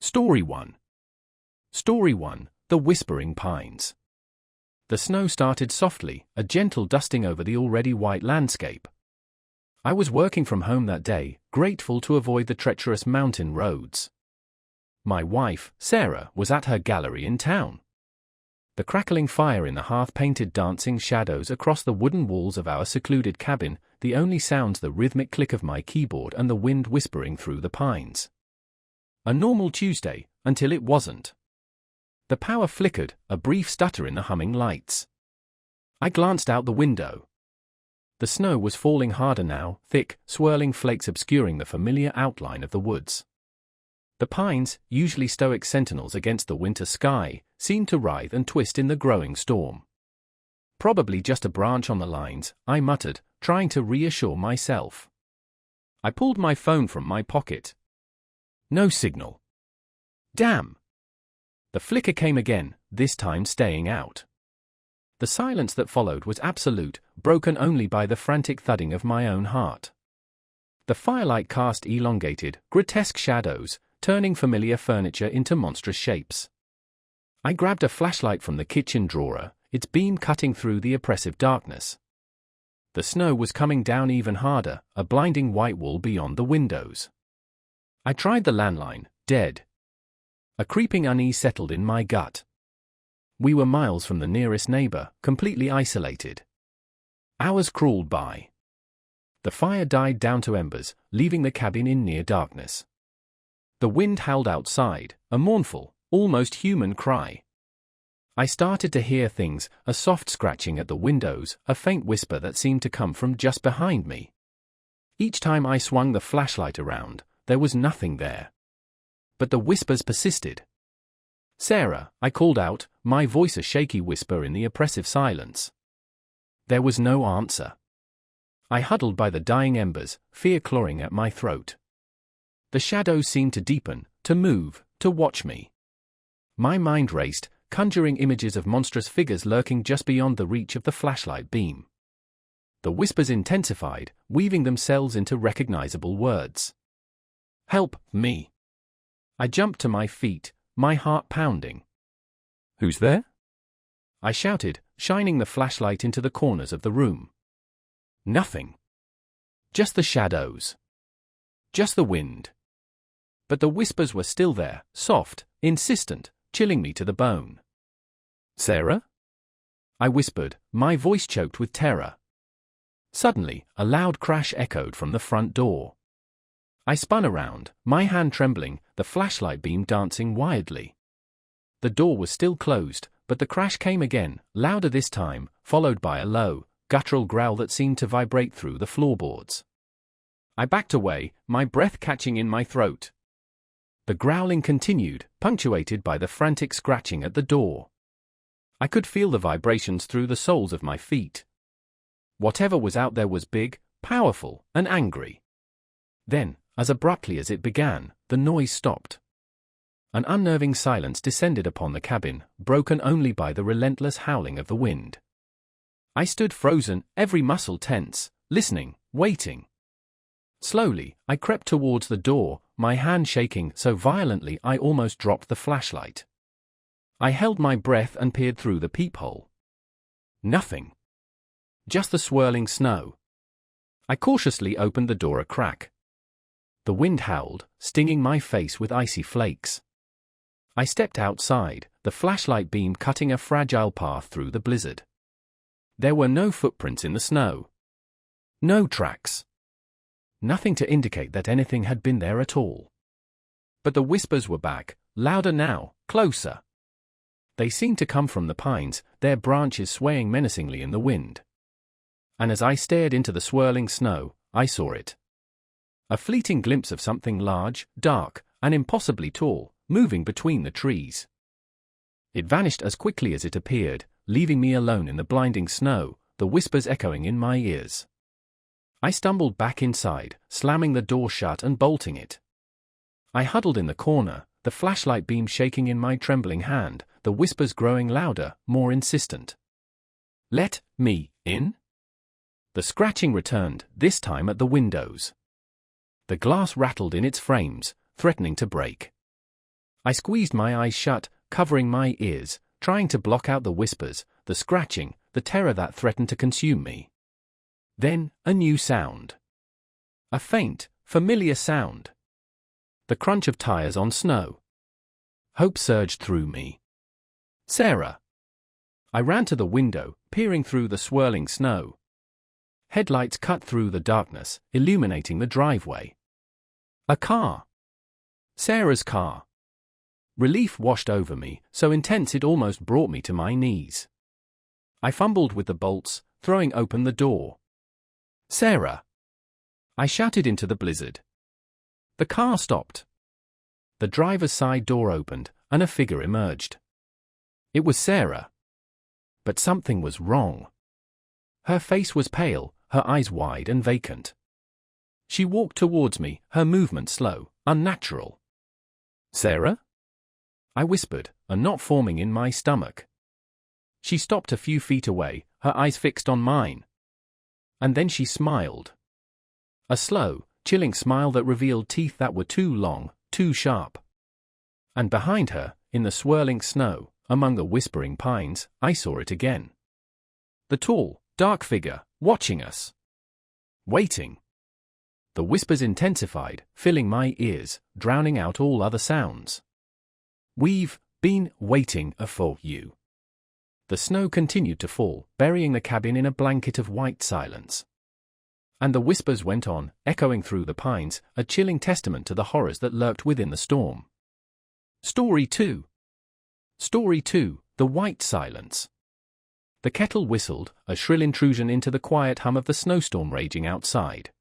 Story 1. Story 1, The Whispering Pines. The snow started softly, a gentle dusting over the already white landscape. I was working from home that day, grateful to avoid the treacherous mountain roads. My wife, Sarah, was at her gallery in town. The crackling fire in the hearth painted dancing shadows across the wooden walls of our secluded cabin, the only sounds the rhythmic click of my keyboard and the wind whispering through the pines. A normal Tuesday, until it wasn't. The power flickered, a brief stutter in the humming lights. I glanced out the window. The snow was falling harder now, thick, swirling flakes obscuring the familiar outline of the woods. The pines, usually stoic sentinels against the winter sky, seemed to writhe and twist in the growing storm. Probably just a branch on the lines, I muttered, trying to reassure myself. I pulled my phone from my pocket. No signal. Damn! The flicker came again, this time staying out. The silence that followed was absolute, broken only by the frantic thudding of my own heart. The firelight cast elongated, grotesque shadows, turning familiar furniture into monstrous shapes. I grabbed a flashlight from the kitchen drawer, its beam cutting through the oppressive darkness. The snow was coming down even harder, a blinding white wall beyond the windows. I tried the landline, dead. A creeping unease settled in my gut. We were miles from the nearest neighbor, completely isolated. Hours crawled by. The fire died down to embers, leaving the cabin in near darkness. The wind howled outside, a mournful, almost human cry. I started to hear things, a soft scratching at the windows, a faint whisper that seemed to come from just behind me. Each time I swung the flashlight around, there was nothing there. But the whispers persisted. "Sarah," I called out, my voice a shaky whisper in the oppressive silence. There was no answer. I huddled by the dying embers, fear clawing at my throat. The shadows seemed to deepen, to move, to watch me. My mind raced, conjuring images of monstrous figures lurking just beyond the reach of the flashlight beam. The whispers intensified, weaving themselves into recognizable words. "Help me!" I jumped to my feet, my heart pounding. "Who's there?" I shouted, shining the flashlight into the corners of the room. Nothing. Just the shadows. Just the wind. But the whispers were still there, soft, insistent, chilling me to the bone. "Sarah?" I whispered, my voice choked with terror. Suddenly, a loud crash echoed from the front door. I spun around, my hand trembling, the flashlight beam dancing wildly. The door was still closed, but the crash came again, louder this time, followed by a low, guttural growl that seemed to vibrate through the floorboards. I backed away, my breath catching in my throat. The growling continued, punctuated by the frantic scratching at the door. I could feel the vibrations through the soles of my feet. Whatever was out there was big, powerful, and angry. Then, as abruptly as it began, the noise stopped. An unnerving silence descended upon the cabin, broken only by the relentless howling of the wind. I stood frozen, every muscle tense, listening, waiting. Slowly, I crept towards the door, my hand shaking so violently I almost dropped the flashlight. I held my breath and peered through the peephole. Nothing. Just the swirling snow. I cautiously opened the door a crack. The wind howled, stinging my face with icy flakes. I stepped outside, the flashlight beam cutting a fragile path through the blizzard. There were no footprints in the snow. No tracks. Nothing to indicate that anything had been there at all. But the whispers were back, louder now, closer. They seemed to come from the pines, their branches swaying menacingly in the wind. And as I stared into the swirling snow, I saw it. A fleeting glimpse of something large, dark, and impossibly tall, moving between the trees. It vanished as quickly as it appeared, leaving me alone in the blinding snow, the whispers echoing in my ears. I stumbled back inside, slamming the door shut and bolting it. I huddled in the corner, the flashlight beam shaking in my trembling hand, the whispers growing louder, more insistent. "Let me in?" The scratching returned, this time at the windows. The glass rattled in its frames, threatening to break. I squeezed my eyes shut, covering my ears, trying to block out the whispers, the scratching, the terror that threatened to consume me. Then, a new sound. A faint, familiar sound. The crunch of tires on snow. Hope surged through me. Sarah. I ran to the window, peering through the swirling snow. Headlights cut through the darkness, illuminating the driveway. A car. Sarah's car. Relief washed over me, so intense it almost brought me to my knees. I fumbled with the bolts, throwing open the door. Sarah. I shouted into the blizzard. The car stopped. The driver's side door opened, and a figure emerged. It was Sarah. But something was wrong. Her face was pale, her eyes wide and vacant. She walked towards me, her movement slow, unnatural. Sarah? I whispered, a knot forming in my stomach. She stopped a few feet away, her eyes fixed on mine. And then she smiled. A slow, chilling smile that revealed teeth that were too long, too sharp. And behind her, in the swirling snow, among the whispering pines, I saw it again. The tall, dark figure, watching us. Waiting. The whispers intensified, filling my ears, drowning out all other sounds. We've been waiting for you. The snow continued to fall, burying the cabin in a blanket of white silence. And the whispers went on, echoing through the pines, a chilling testament to the horrors that lurked within the storm. Story 2. Story 2, The White Silence. The kettle whistled, a shrill intrusion into the quiet hum of the snowstorm raging outside.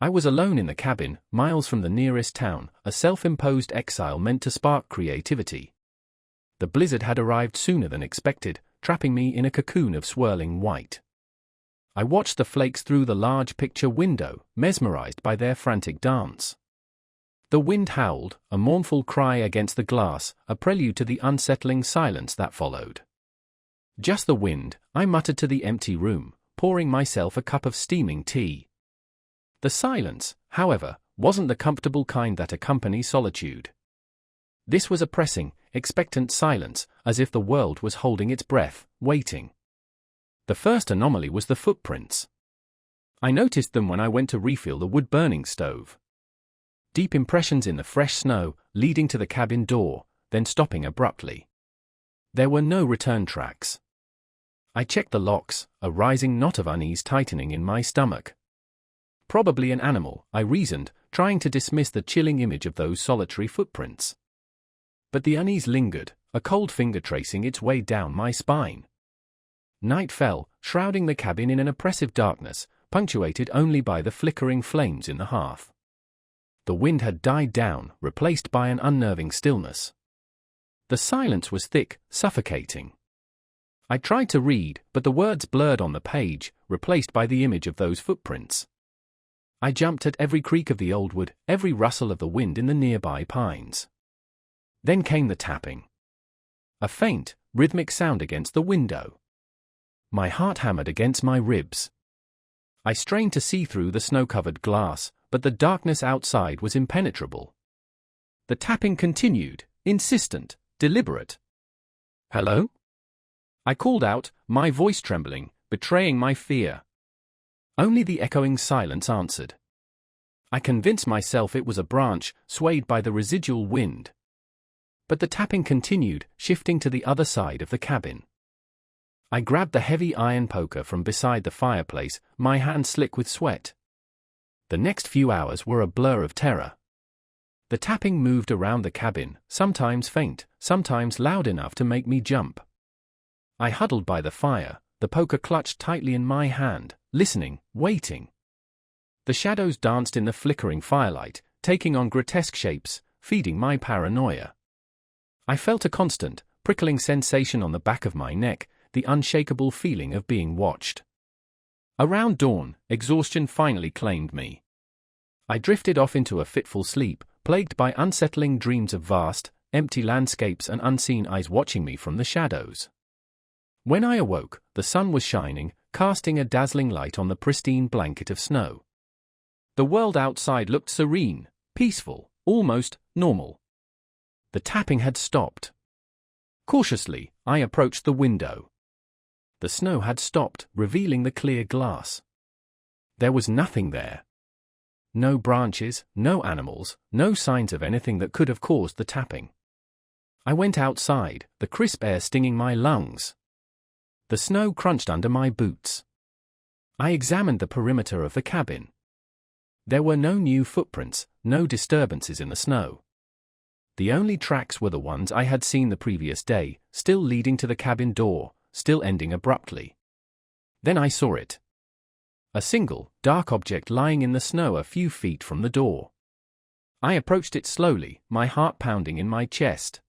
I was alone in the cabin, miles from the nearest town, a self-imposed exile meant to spark creativity. The blizzard had arrived sooner than expected, trapping me in a cocoon of swirling white. I watched the flakes through the large picture window, mesmerized by their frantic dance. The wind howled, a mournful cry against the glass, a prelude to the unsettling silence that followed. Just the wind, I muttered to the empty room, pouring myself a cup of steaming tea. The silence, however, wasn't the comfortable kind that accompanies solitude. This was a pressing, expectant silence, as if the world was holding its breath, waiting. The first anomaly was the footprints. I noticed them when I went to refill the wood-burning stove. Deep impressions in the fresh snow, leading to the cabin door, then stopping abruptly. There were no return tracks. I checked the locks, a rising knot of unease tightening in my stomach. Probably an animal, I reasoned, trying to dismiss the chilling image of those solitary footprints. But the unease lingered, a cold finger tracing its way down my spine. Night fell, shrouding the cabin in an oppressive darkness, punctuated only by the flickering flames in the hearth. The wind had died down, replaced by an unnerving stillness. The silence was thick, suffocating. I tried to read, but the words blurred on the page, replaced by the image of those footprints. I jumped at every creak of the old wood, every rustle of the wind in the nearby pines. Then came the tapping. A faint, rhythmic sound against the window. My heart hammered against my ribs. I strained to see through the snow-covered glass, but the darkness outside was impenetrable. The tapping continued, insistent, deliberate. "Hello?" I called out, my voice trembling, betraying my fear. Only the echoing silence answered. I convinced myself it was a branch, swayed by the residual wind. But the tapping continued, shifting to the other side of the cabin. I grabbed the heavy iron poker from beside the fireplace, my hands slick with sweat. The next few hours were a blur of terror. The tapping moved around the cabin, sometimes faint, sometimes loud enough to make me jump. I huddled by the fire, the poker clutched tightly in my hand, listening, waiting. The shadows danced in the flickering firelight, taking on grotesque shapes, feeding my paranoia. I felt a constant, prickling sensation on the back of my neck, the unshakable feeling of being watched. Around dawn, exhaustion finally claimed me. I drifted off into a fitful sleep, plagued by unsettling dreams of vast, empty landscapes and unseen eyes watching me from the shadows. When I awoke, the sun was shining, casting a dazzling light on the pristine blanket of snow. The world outside looked serene, peaceful, almost normal. The tapping had stopped. Cautiously, I approached the window. The snow had stopped, revealing the clear glass. There was nothing there. No branches, no animals, no signs of anything that could have caused the tapping. I went outside, the crisp air stinging my lungs. The snow crunched under my boots. I examined the perimeter of the cabin. There were no new footprints, no disturbances in the snow. The only tracks were the ones I had seen the previous day, still leading to the cabin door, still ending abruptly. Then I saw it. A single, dark object lying in the snow a few feet from the door. I approached it slowly, my heart pounding in my chest.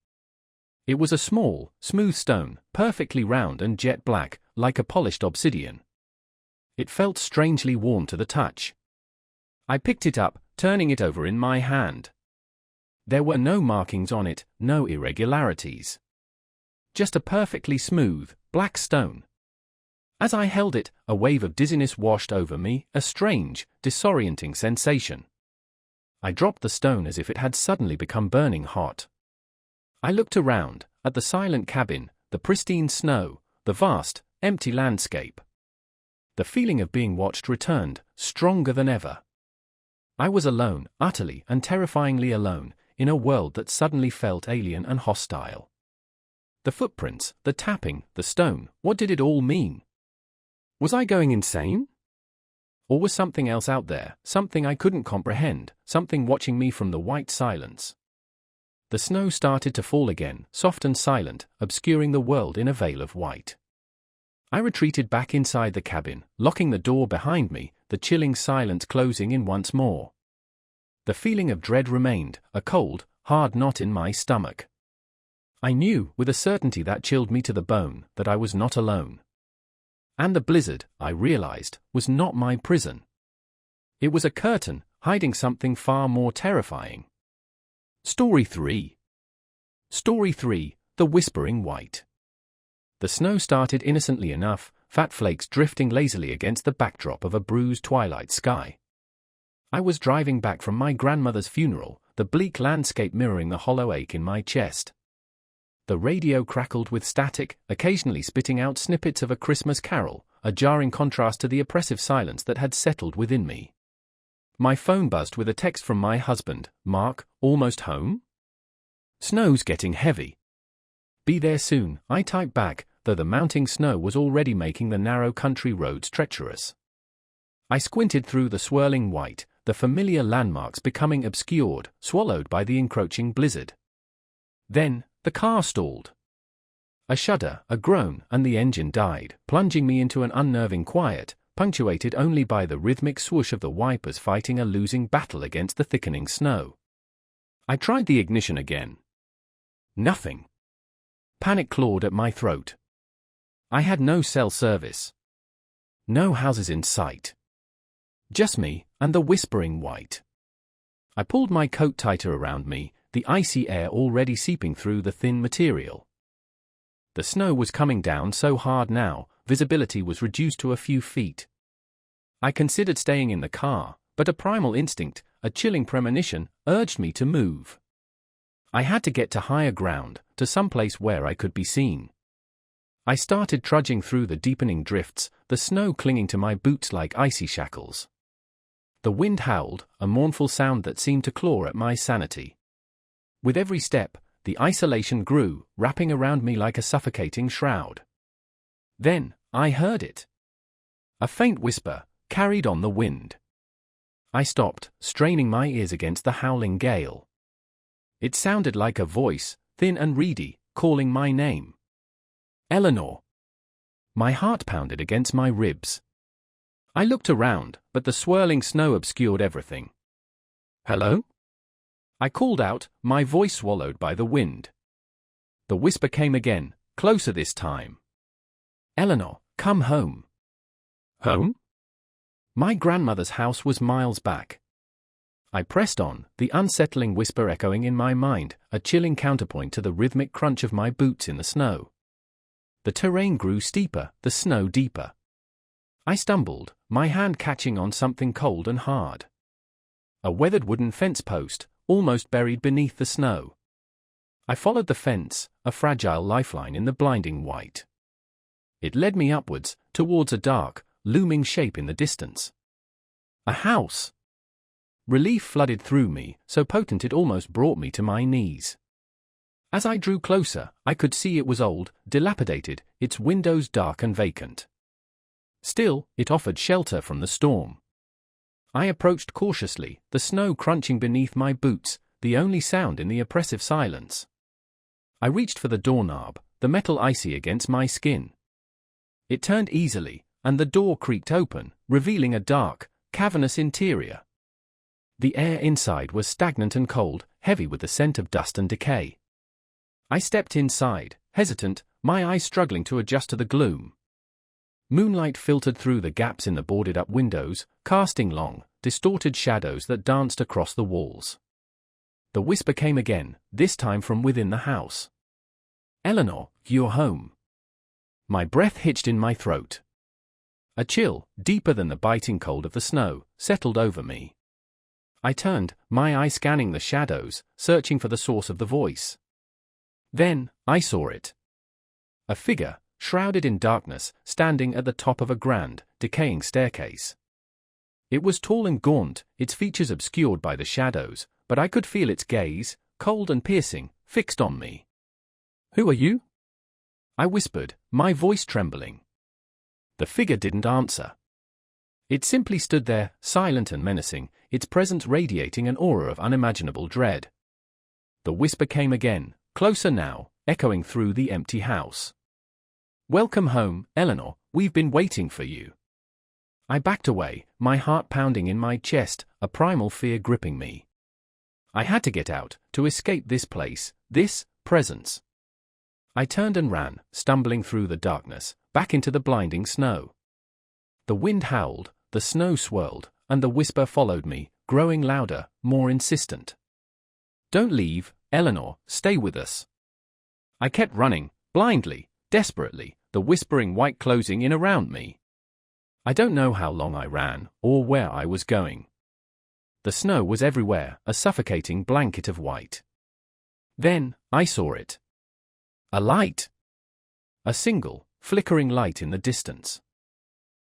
It was a small, smooth stone, perfectly round and jet black, like a polished obsidian. It felt strangely warm to the touch. I picked it up, turning it over in my hand. There were no markings on it, no irregularities. Just a perfectly smooth, black stone. As I held it, a wave of dizziness washed over me, a strange, disorienting sensation. I dropped the stone as if it had suddenly become burning hot. I looked around, at the silent cabin, the pristine snow, the vast, empty landscape. The feeling of being watched returned, stronger than ever. I was alone, utterly and terrifyingly alone, in a world that suddenly felt alien and hostile. The footprints, the tapping, the stone, what did it all mean? Was I going insane? Or was something else out there, something I couldn't comprehend, something watching me from the white silence? The snow started to fall again, soft and silent, obscuring the world in a veil of white. I retreated back inside the cabin, locking the door behind me, the chilling silence closing in once more. The feeling of dread remained, a cold, hard knot in my stomach. I knew, with a certainty that chilled me to the bone, that I was not alone. And the blizzard, I realized, was not my prison. It was a curtain, hiding something far more terrifying. Story 3. Story 3, The Whispering White. The snow started innocently enough, fat flakes drifting lazily against the backdrop of a bruised twilight sky. I was driving back from my grandmother's funeral, the bleak landscape mirroring the hollow ache in my chest. The radio crackled with static, occasionally spitting out snippets of a Christmas carol, a jarring contrast to the oppressive silence that had settled within me. My phone buzzed with a text from my husband, Mark, almost home? Snow's getting heavy. Be there soon, I typed back, though the mounting snow was already making the narrow country roads treacherous. I squinted through the swirling white, the familiar landmarks becoming obscured, swallowed by the encroaching blizzard. Then, the car stalled. A shudder, a groan, and the engine died, plunging me into an unnerving quiet, punctuated only by the rhythmic swoosh of the wipers fighting a losing battle against the thickening snow. I tried the ignition again. Nothing. Panic clawed at my throat. I had no cell service. No houses in sight. Just me, and the whispering white. I pulled my coat tighter around me, the icy air already seeping through the thin material. The snow was coming down so hard now, visibility was reduced to a few feet. I considered staying in the car, but a primal instinct, a chilling premonition, urged me to move. I had to get to higher ground, to some place where I could be seen. I started trudging through the deepening drifts, the snow clinging to my boots like icy shackles. The wind howled, a mournful sound that seemed to claw at my sanity. With every step, the isolation grew, wrapping around me like a suffocating shroud. Then, I heard it. A faint whisper, carried on the wind. I stopped, straining my ears against the howling gale. It sounded like a voice, thin and reedy, calling my name. Eleanor. My heart pounded against my ribs. I looked around, but the swirling snow obscured everything. Hello? I called out, my voice swallowed by the wind. The whisper came again, closer this time. Eleanor, come home. Home? My grandmother's house was miles back. I pressed on, the unsettling whisper echoing in my mind, a chilling counterpoint to the rhythmic crunch of my boots in the snow. The terrain grew steeper, the snow deeper. I stumbled, my hand catching on something cold and hard. A weathered wooden fence post, almost buried beneath the snow. I followed the fence, a fragile lifeline in the blinding white. It led me upwards, towards a dark, looming shape in the distance. A house! Relief flooded through me, so potent it almost brought me to my knees. As I drew closer, I could see it was old, dilapidated, its windows dark and vacant. Still, it offered shelter from the storm. I approached cautiously, the snow crunching beneath my boots, the only sound in the oppressive silence. I reached for the doorknob, the metal icy against my skin. It turned easily, and the door creaked open, revealing a dark, cavernous interior. The air inside was stagnant and cold, heavy with the scent of dust and decay. I stepped inside, hesitant, my eyes struggling to adjust to the gloom. Moonlight filtered through the gaps in the boarded-up windows, casting long, distorted shadows that danced across the walls. The whisper came again, this time from within the house. "Eleanor, you're home." My breath hitched in my throat. A chill, deeper than the biting cold of the snow, settled over me. I turned, my eye scanning the shadows, searching for the source of the voice. Then, I saw it. A figure, shrouded in darkness, standing at the top of a grand, decaying staircase. It was tall and gaunt, its features obscured by the shadows, but I could feel its gaze, cold and piercing, fixed on me. "Who are you?" I whispered, my voice trembling. The figure didn't answer. It simply stood there, silent and menacing, its presence radiating an aura of unimaginable dread. The whisper came again, closer now, echoing through the empty house. "Welcome home, Eleanor, we've been waiting for you." I backed away, my heart pounding in my chest, a primal fear gripping me. I had to get out, to escape this place, this presence. I turned and ran, stumbling through the darkness, back into the blinding snow. The wind howled, the snow swirled, and the whisper followed me, growing louder, more insistent. "Don't leave, Eleanor, stay with us." I kept running, blindly, desperately, the whispering white closing in around me. I don't know how long I ran, or where I was going. The snow was everywhere, a suffocating blanket of white. Then, I saw it. A light. A single, flickering light in the distance.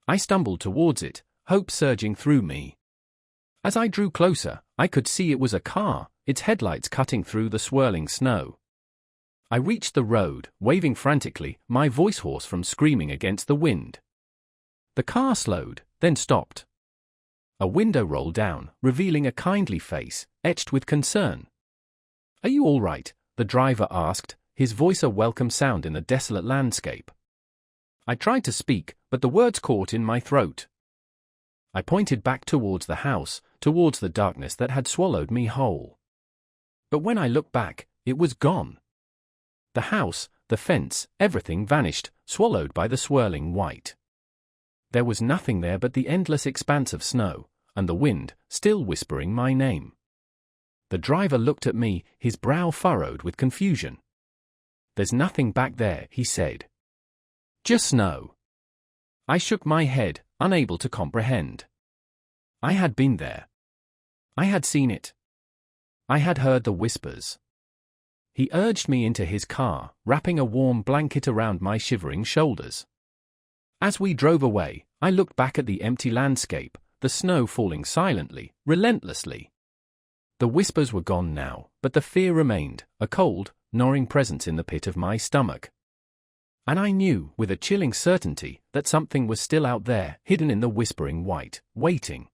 I stumbled towards it, hope surging through me. As I drew closer, I could see it was a car, its headlights cutting through the swirling snow. I reached the road, waving frantically, my voice hoarse from screaming against the wind. The car slowed, then stopped. A window rolled down, revealing a kindly face, etched with concern. "Are you all right?" the driver asked, his voice a welcome sound in the desolate landscape. I tried to speak, but the words caught in my throat. I pointed back towards the house, towards the darkness that had swallowed me whole. But when I looked back, it was gone. The house, the fence, everything vanished, swallowed by the swirling white. There was nothing there but the endless expanse of snow, and the wind, still whispering my name. The driver looked at me, his brow furrowed with confusion. "There's nothing back there," he said. "Just snow." I shook my head, unable to comprehend. I had been there. I had seen it. I had heard the whispers. He urged me into his car, wrapping a warm blanket around my shivering shoulders. As we drove away, I looked back at the empty landscape, the snow falling silently, relentlessly. The whispers were gone now, but the fear remained, a cold, gnawing presence in the pit of my stomach. And I knew, with a chilling certainty, that something was still out there, hidden in the whispering white, waiting.